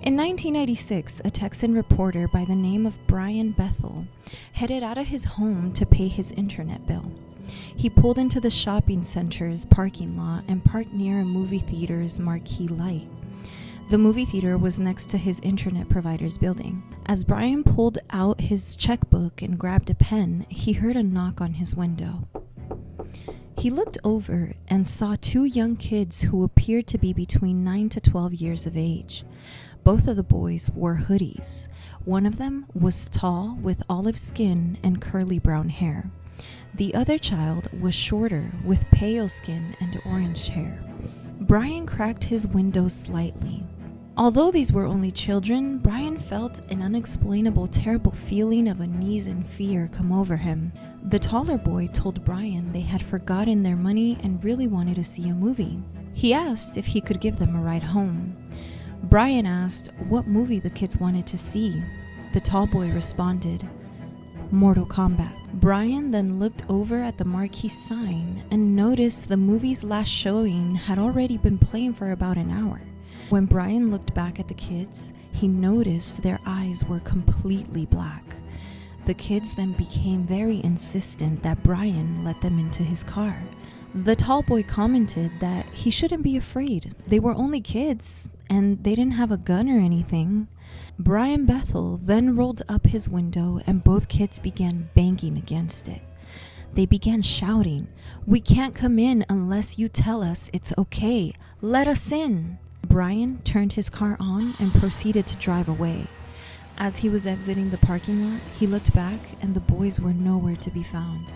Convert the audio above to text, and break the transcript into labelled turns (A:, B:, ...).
A: In 1996, a Texan reporter by the name of Brian Bethel headed out of his home to pay his internet bill. He pulled into the shopping center's parking lot and parked near a movie theater's marquee light. The movie theater was next to his internet provider's building. As Brian pulled out his checkbook and grabbed a pen, he heard a knock on his window. He looked over and saw two young kids who appeared to be between 9 to 12 years of age. Both of the boys wore hoodies. One of them was tall with olive skin and curly brown hair. The other child was shorter with pale skin and orange hair. Brian cracked his window slightly. Although these were only children, Brian felt an unexplainable, terrible feeling of unease and fear come over him. The taller boy told Brian they had forgotten their money and really wanted to see a movie. He asked if he could give them a ride home. Brian asked what movie the kids wanted to see. The tall boy responded, Mortal Kombat. Brian then looked over at the marquee sign and noticed the movie's last showing had already been playing for about an hour. When Brian looked back at the kids, he noticed their eyes were completely black. The kids then became very insistent that Brian let them into his car. The tall boy commented that he shouldn't be afraid. They were only kids, and they didn't have a gun or anything. Brian Bethel then rolled up his window and both kids began banging against it. They began shouting, "We can't come in unless you tell us it's okay. Let us in." Brian turned his car on and proceeded to drive away. As he was exiting the parking lot, he looked back and the boys were nowhere to be found.